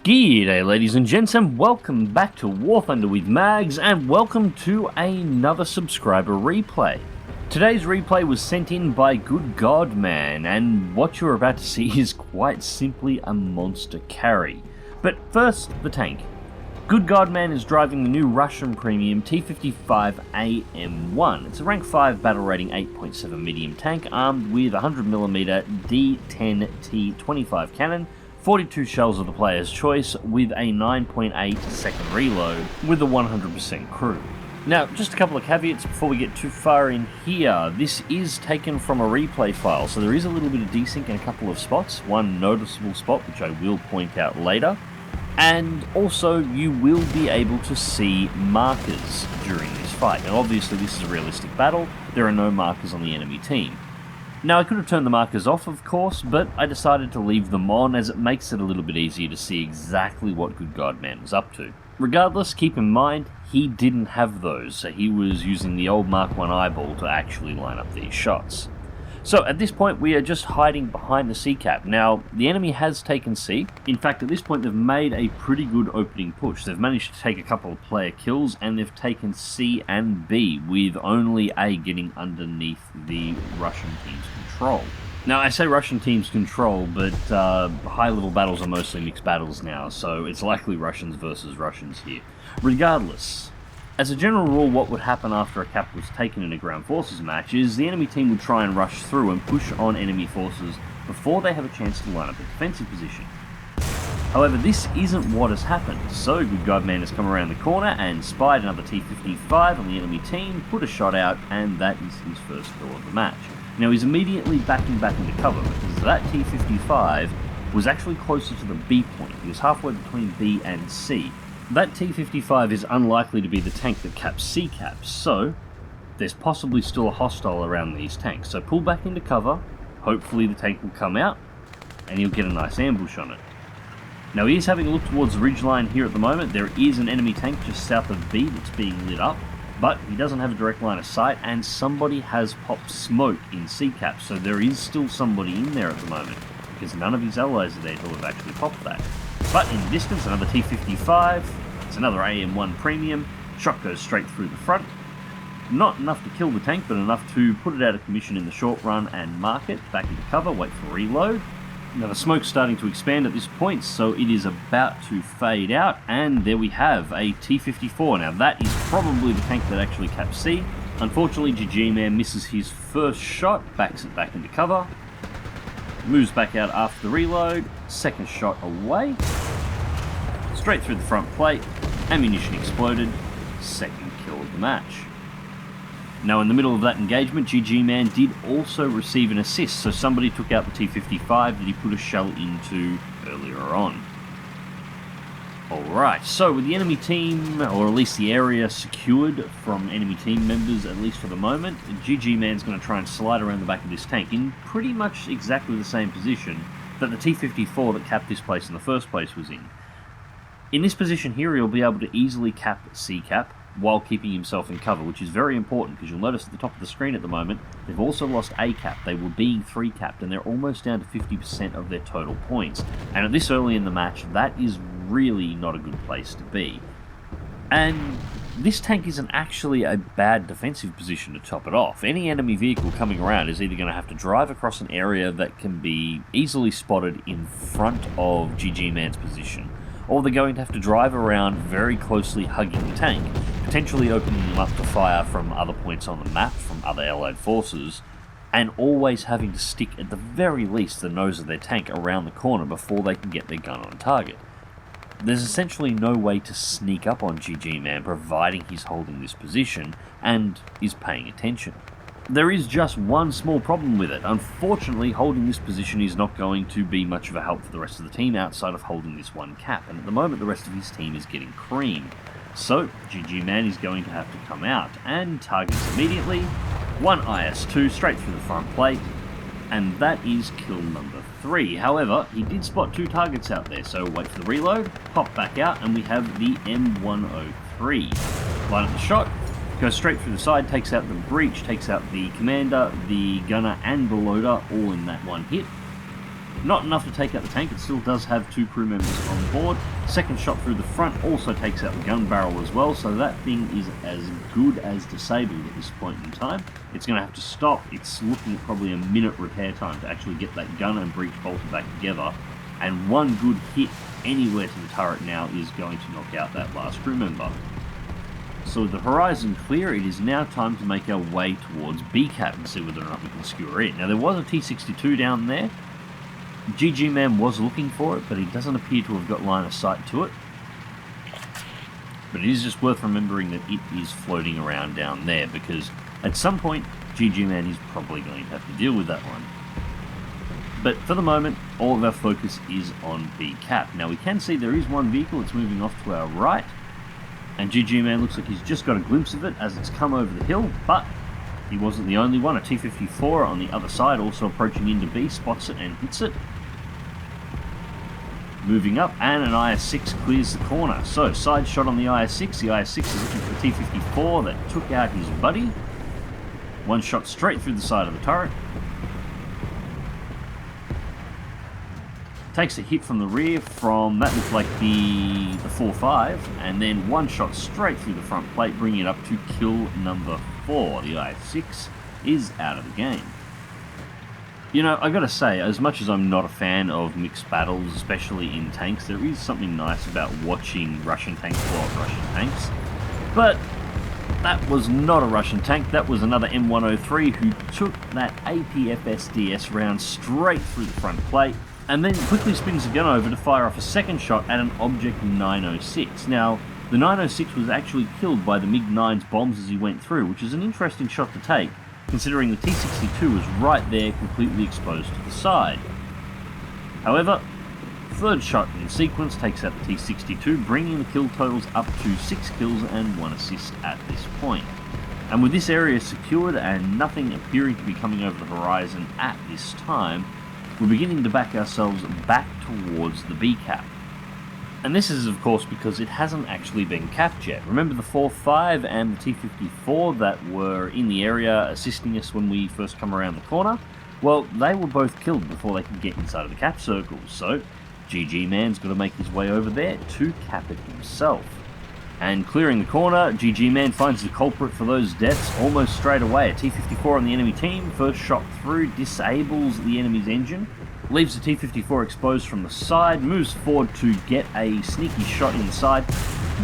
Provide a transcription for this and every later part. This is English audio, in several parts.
G'day ladies and gents, and welcome back to War Thunder with Mags, and welcome to another subscriber replay. Today's replay was sent in by GoodGod man, and what you're about to see is quite simply a monster carry. But first, the tank. GoodGod man is driving the new Russian premium T-55AM-1. It's a rank 5 battle rating 8.7 medium tank armed with 100mm D10T25 cannon, 42 shells of the player's choice with a 9.8 second reload with a 100% crew. Now, just a couple of caveats before we get too far in here. This is taken from a replay file, so there is a little bit of desync in a couple of spots, one noticeable spot which I will point out later, and also you will be able to see markers during this fight. Now obviously this is a realistic battle, there are no markers on the enemy team. Now I could have turned the markers off of course, but I decided to leave them on as it makes it a little bit easier to see exactly what GoodGod man was up to. Regardless, keep in mind, he didn't have those, so he was using the old Mark 1 eyeball to actually line up these shots. So at this point we are just hiding behind the C cap. Now the enemy has taken C. In fact at this point they've made a pretty good opening push. They've managed to take a couple of player kills and they've taken C and B with only A getting underneath the Russian team's control. Now I say Russian team's control, but high level battles are mostly mixed battles now, so it's likely Russians versus Russians here. Regardless, as a general rule, what would happen after a cap was taken in a ground forces match is the enemy team would try and rush through and push on enemy forces before they have a chance to line up a defensive position. However, this isn't what has happened, so GoodGod man has come around the corner and spied another T-55 on the enemy team, put a shot out, and that is his first kill of the match. Now he's immediately backing back into cover because that T-55 was actually closer to the B point. He was halfway between B and C. That T-55 is unlikely to be the tank that caps C caps, so there's possibly still a hostile around these tanks. So pull back into cover, hopefully the tank will come out, and you'll get a nice ambush on it. Now he is having a look towards the ridgeline here at the moment. There is an enemy tank just south of B that's being lit up, but he doesn't have a direct line of sight, and somebody has popped smoke in C caps, so there is still somebody in there at the moment, because none of his allies are there to have actually popped that. But in the distance, another T-55, it's another AM-1 premium, shot goes straight through the front. Not enough to kill the tank, but enough to put it out of commission in the short run and mark it, back into cover, wait for reload. Now the smoke's starting to expand at this point, so it is about to fade out, and there we have a T-54. Now that is probably the tank that actually caps C. Unfortunately, GG man misses his first shot, backs it back into cover, moves back out after the reload, second shot away, straight through the front plate, ammunition exploded, second kill of the match. Now in the middle of that engagement, GG man did also receive an assist, so somebody took out the T-55 that he put a shell into earlier on. Alright, so with the enemy team, or at least the area secured from enemy team members, at least for the moment, GG man's going to try and slide around the back of this tank in pretty much exactly the same position that the T-54 that capped this place in the first place was in. In this position here, he'll be able to easily cap C-cap while keeping himself in cover, which is very important because you'll notice at the top of the screen at the moment, they've also lost A-cap. They were being 3-capped and they're almost down to 50% of their total points. And at this early in the match, that is really not a good place to be. And this tank isn't actually a bad defensive position to top it off. Any enemy vehicle coming around is either going to have to drive across an area that can be easily spotted in front of GG man's position, or they're going to have to drive around very closely hugging the tank, potentially opening them up to fire from other points on the map, from other allied forces, and always having to stick at the very least the nose of their tank around the corner before they can get their gun on target. There's essentially no way to sneak up on GG man providing he's holding this position and is paying attention. There is just one small problem with it. Unfortunately, holding this position is not going to be much of a help for the rest of the team outside of holding this one cap, and at the moment the rest of his team is getting creamed. So, GG man is going to have to come out and targets immediately, one IS-2 straight through the front plate, and that is kill number 3. However, he did spot 2 targets out there, so wait for the reload, pop back out, and we have the M103. Line up the shot, goes straight through the side, takes out the breach, takes out the commander, the gunner, and the loader, all in that one hit. Not enough to take out the tank, it still does have 2 crew members on board. Second shot through the front also takes out the gun barrel as well, so that thing is as good as disabled at this point in time. It's going to have to stop. It's looking at probably a minute repair time to actually get that gun and breech bolted back together. And one good hit anywhere to the turret now is going to knock out that last crew member. So with the horizon clear, it is now time to make our way towards B-Cap and see whether or not we can skewer it. Now there was a T-62 down there. GG Man was looking for it, but he doesn't appear to have got line of sight to it. But it is just worth remembering that it is floating around down there, because at some point, GG Man is probably going to have to deal with that one. But for the moment, all of our focus is on B-Cap. Now we can see there is one vehicle that's moving off to our right, and GG Man looks like he's just got a glimpse of it as it's come over the hill, but he wasn't the only one. A T-54 on the other side, also approaching into B, spots it and hits it. Moving up, and an IS-6 clears the corner. So, side shot on the IS-6. The IS-6 is looking for the T-54 that took out his buddy. One shot straight through the side of the turret. Takes a hit from the rear from, that looked like the 4.5, and then one shot straight through the front plate, bringing it up to kill number 4. The IS-6 is out of the game. You know, I gotta say, as much as I'm not a fan of mixed battles, especially in tanks, there is something nice about watching Russian tanks blow up Russian tanks. But that was not a Russian tank, that was another M103 who took that APFSDS round straight through the front plate, and then quickly spins the gun over to fire off a second shot at an Object 906. Now, the 906 was actually killed by the MiG-9's bombs as he went through, which is an interesting shot to take, considering the T-62 was right there, completely exposed to the side. However, third shot in sequence takes out the T-62, bringing the kill totals up to 6 kills and 1 assist at this point. And with this area secured and nothing appearing to be coming over the horizon at this time, we're beginning to back ourselves back towards the B-Cap. And this is of course because it hasn't actually been capped yet. Remember the 4.5 and the T-54 that were in the area assisting us when we first come around the corner? Well, they were both killed before they could get inside of the cap circle, so GG Man's got to make his way over there to cap it himself. And clearing the corner, GG Man finds the culprit for those deaths almost straight away. A T-54 on the enemy team, first shot through, disables the enemy's engine, leaves the T-54 exposed from the side, moves forward to get a sneaky shot inside,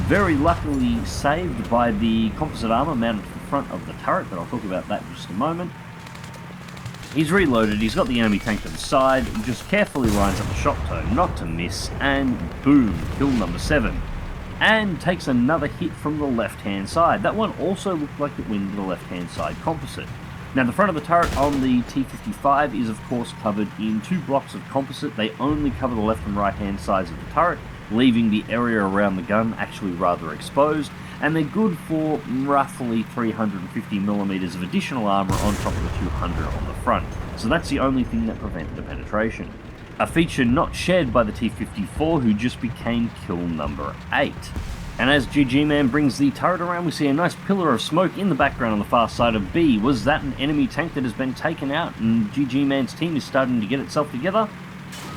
very luckily saved by the composite armor mounted to the front of the turret, but I'll talk about that in just a moment. He's reloaded, he's got the enemy tank to the side, he just carefully lines up the shot toe, not to miss, and boom, kill number 7. And takes another hit from the left-hand side. That one also looked like it went into the left-hand side composite. Now the front of the turret on the T-55 is of course covered in 2 blocks of composite. They only cover the left and right-hand sides of the turret, leaving the area around the gun actually rather exposed, and they're good for roughly 350mm of additional armor on top of the 200 on the front. So that's the only thing that prevented the penetration. A feature not shared by the T-54, who just became kill number 8. And as GG Man brings the turret around, we see a nice pillar of smoke in the background on the far side of B. Was that an enemy tank that has been taken out and GG Man's team is starting to get itself together?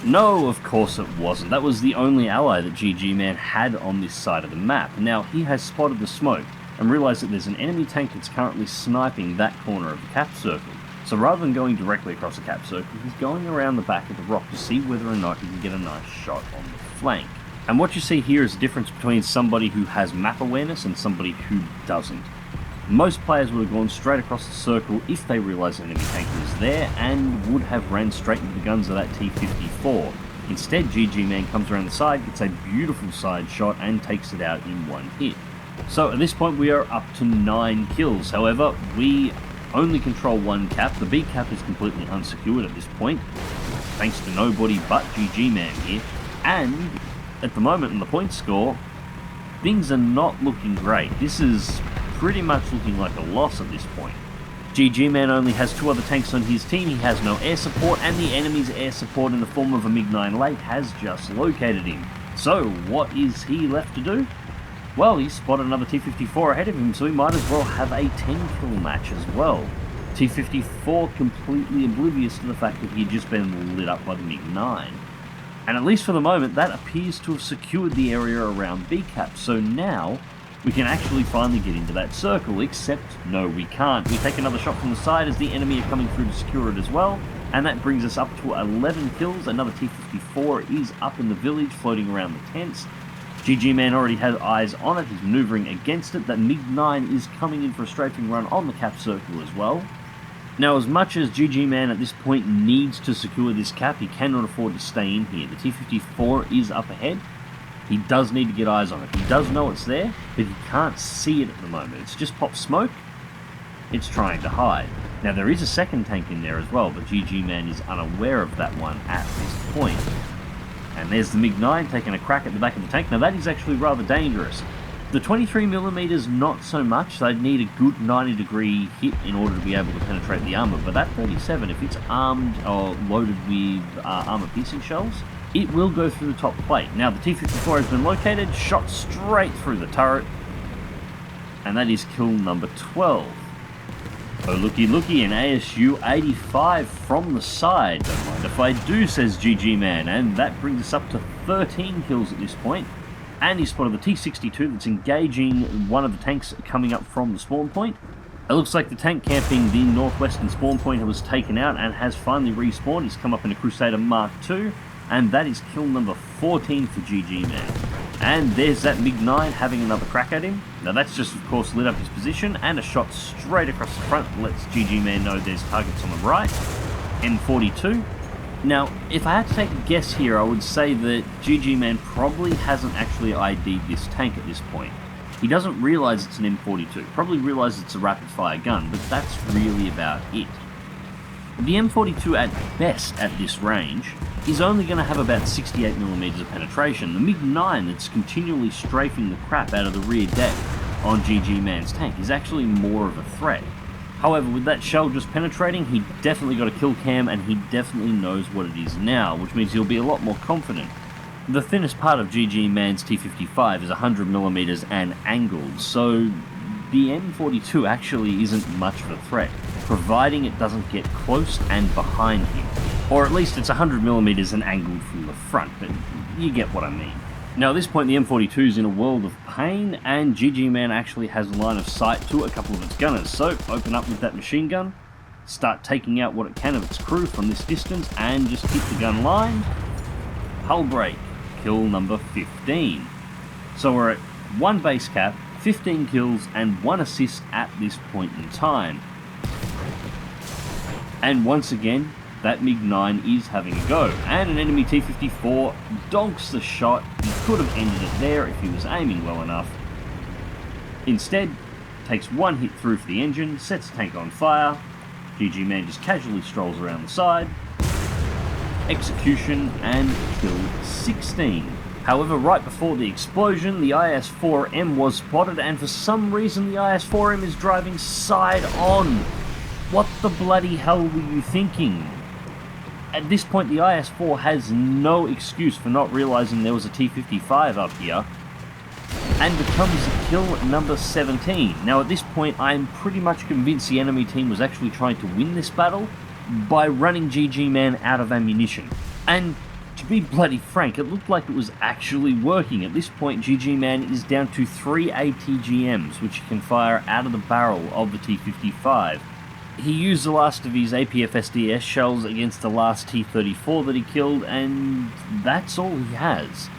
No, of course it wasn't. That was the only ally that GG Man had on this side of the map. Now, he has spotted the smoke and realised that there's an enemy tank that's currently sniping that corner of the cap circle. So rather than going directly across the cap circle, he's going around the back of the rock to see whether or not he can get a nice shot on the flank. And what you see here is a difference between somebody who has map awareness and somebody who doesn't. Most players would have gone straight across the circle if they realised an enemy tank was there and would have ran straight into the guns of that T-54. Instead, GG Man comes around the side, gets a beautiful side shot and takes it out in one hit. So at this point we are up to 9 kills. However, we only control one cap. The B cap is completely unsecured at this point, thanks to nobody but GG Man here. And at the moment in the point score, things are not looking great. This is pretty much looking like a loss at this point. GG Man only has 2 other tanks on his team, he has no air support, and the enemy's air support in the form of a MiG-9 late has just located him. So what is he left to do? Well, he spotted another T-54 ahead of him, so he might as well have a 10 kill match as well. T-54 completely oblivious to the fact that he had just been lit up by the MiG-9. And at least for the moment, that appears to have secured the area around B-Cap, so now we can actually finally get into that circle, except no, we can't. We take another shot from the side as the enemy are coming through to secure it as well, and that brings us up to 11 kills. Another T-54 is up in the village, floating around the tents. GG Man already has eyes on it, he's maneuvering against it. That MiG-9 is coming in for a strafing run on the cap circle as well. Now, as much as GG Man at this point needs to secure this cap, he cannot afford to stay in here. The T-54 is up ahead. He does need to get eyes on it. He does know it's there, but he can't see it at the moment. It's just pop smoke. It's trying to hide. Now, there is a second tank in there as well, but GG Man is unaware of that one at this point. And there's the MiG-9 taking a crack at the back of the tank. Now, that is actually rather dangerous. The 23mm, not so much. They'd need a good 90-degree hit in order to be able to penetrate the armor. But that 37, if it's armed or loaded with armor-piercing shells, it will go through the top plate. Now, the T-54 has been located, shot straight through the turret, and that is kill number 12. Oh, looky, looky, an ASU 85 from the side. Don't mind if I do, says GG Man, and that brings us up to 13 kills at this point. And he spotted the T-62 that's engaging one of the tanks coming up from the spawn point. It looks like the tank camping the northwestern spawn point was taken out and has finally respawned. He's come up in a Crusader Mk.II, and that is kill number 14 for GG Man. And there's that MiG-9 having another crack at him. Now that's just, of course, lit up his position, and a shot straight across the front lets GG Man know there's targets on the right. M42. Now, if I had to take a guess here, I would say that GG Man probably hasn't actually ID'd this tank at this point. He doesn't realise it's an M42, probably realises it's a rapid-fire gun, but that's really about it. The M42 at best at this range is only going to have about 68mm of penetration. The MiG-9 that's continually strafing the crap out of the rear deck on GG Man's tank is actually more of a threat. However, with that shell just penetrating, he definitely got a kill cam, and he definitely knows what it is now, which means he'll be a lot more confident. The thinnest part of GG Man's T-55 is 100mm and angled, so the M42 actually isn't much of a threat, providing it doesn't get close and behind him. Or at least it's 100mm and angled from the front, but you get what I mean. Now at this point the M42 is in a world of pain, and GG Man actually has line of sight to a couple of its gunners, so open up with that machine gun, start taking out what it can of its crew from this distance, and just keep the gun lined. Hull break, kill number 15. So we're at 1 base cap, 15 kills, and 1 assist at this point in time. And once again, that MiG-9 is having a go, and an enemy T-54 donks the shot. He could have ended it there if he was aiming well enough. Instead, takes 1 hit through for the engine, sets the tank on fire. GG Man just casually strolls around the side. Execution and kill 16. However, right before the explosion, the IS-4M was spotted, and for some reason the IS-4M is driving side on. What the bloody hell were you thinking? At this point, the IS-4 has no excuse for not realizing there was a T-55 up here, and becomes kill number 17. Now at this point, I'm pretty much convinced the enemy team was actually trying to win this battle by running GG Man out of ammunition. And to be bloody frank, it looked like it was actually working. At this point, GG Man is down to 3 ATGMs, which he can fire out of the barrel of the T-55. He used the last of his APF-SDS shells against the last T-34 that he killed, and that's all he has.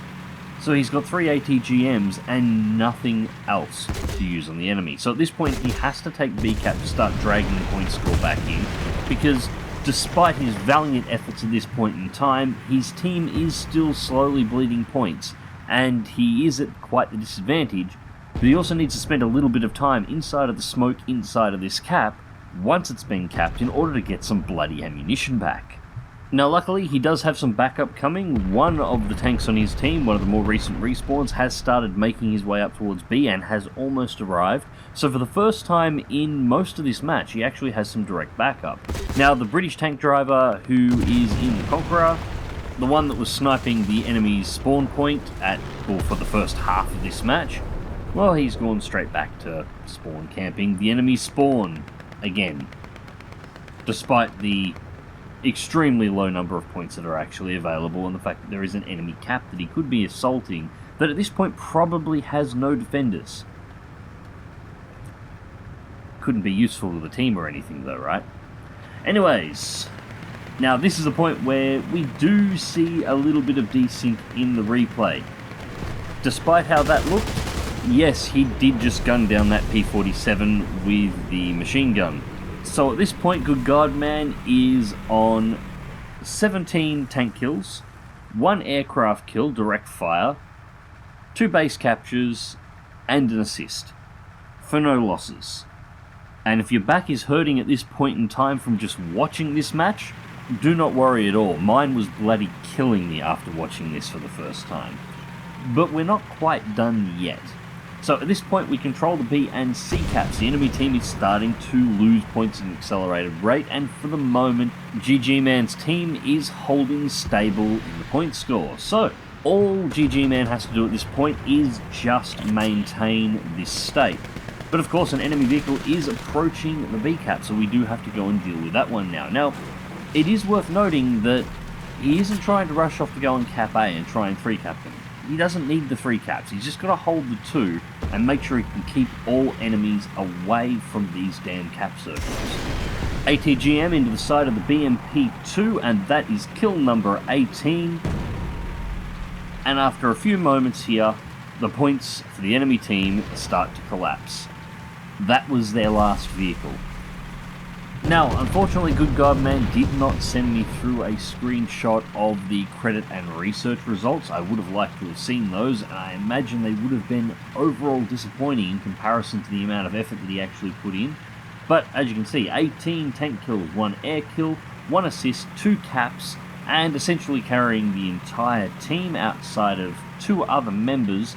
So he's got 3 ATGMs and nothing else to use on the enemy. So at this point he has to take B-Cap to start dragging the point score back in, because despite his valiant efforts at this point in time, his team is still slowly bleeding points, and he is at quite the disadvantage, but he also needs to spend a little bit of time inside of the smoke inside of this cap, once it's been capped, in order to get some bloody ammunition back. Now luckily he does have some backup coming. One of the tanks on his team, one of the more recent respawns, has started making his way up towards B and has almost arrived. So for the first time in most of this match, he actually has some direct backup. Now the British tank driver who is in the Conqueror, the one that was sniping the enemy's spawn point for the first half of this match, well, he's gone straight back to spawn camping the enemy spawn again. despite the extremely low number of points that are actually available and the fact that there is an enemy cap that he could be assaulting that at this point probably has no defenders. Couldn't be useful to the team or anything though, right? Anyways, now this is a point where we do see a little bit of desync in the replay. Despite how that looked, yes, he did just gun down that P-47 with the machine gun. So at this point, GoodGod man is on 17 tank kills, 1 aircraft kill, direct fire, 2 base captures, and an assist, for no losses. And if your back is hurting at this point in time from just watching this match, do not worry at all. Mine was bloody killing me after watching this for the first time. But we're not quite done yet. So at this point we control the B and C caps. The enemy team is starting to lose points at an accelerated rate, and for the moment GG Man's team is holding stable in the point score. So all GG Man has to do at this point is just maintain this state. But of course an enemy vehicle is approaching the B cap, so we do have to go and deal with that one now. Now, it is worth noting that he isn't trying to rush off to go on cap A and try and 3-cap them. He doesn't need the 3 caps, he's just got to hold the 2 and make sure he can keep all enemies away from these damn cap circles. ATGM into the side of the Mk.II, and that is kill number 18. And after a few moments here, the points for the enemy team start to collapse. That was their last vehicle. Now, unfortunately, GoodGod man did not send me through a screenshot of the credit and research results. I would have liked to have seen those, and I imagine they would have been overall disappointing in comparison to the amount of effort that he actually put in. But as you can see, 18 tank kills, 1 air kill, 1 assist, 2 caps, and essentially carrying the entire team outside of 2 other members.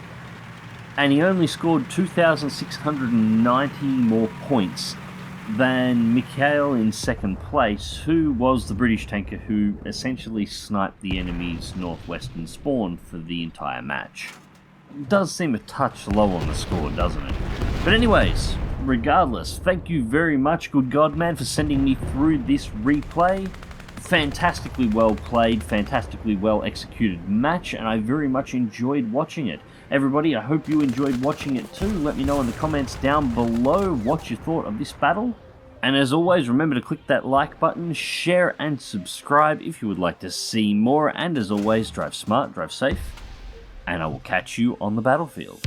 And he only scored 2,690 more points than Mikhail in second place, who was the British tanker who essentially sniped the enemy's northwestern spawn for the entire match. It does seem a touch low on the score, doesn't it? But anyways, regardless, thank you very much, GoodGod man, for sending me through this replay. Fantastically well played, fantastically well executed match, and I very much enjoyed watching it. Everybody, I hope you enjoyed watching it too. Let me know in the comments down below what you thought of this battle. And as always, remember to click that like button, share and subscribe if you would like to see more. And as always, drive smart, drive safe, and I will catch you on the battlefield.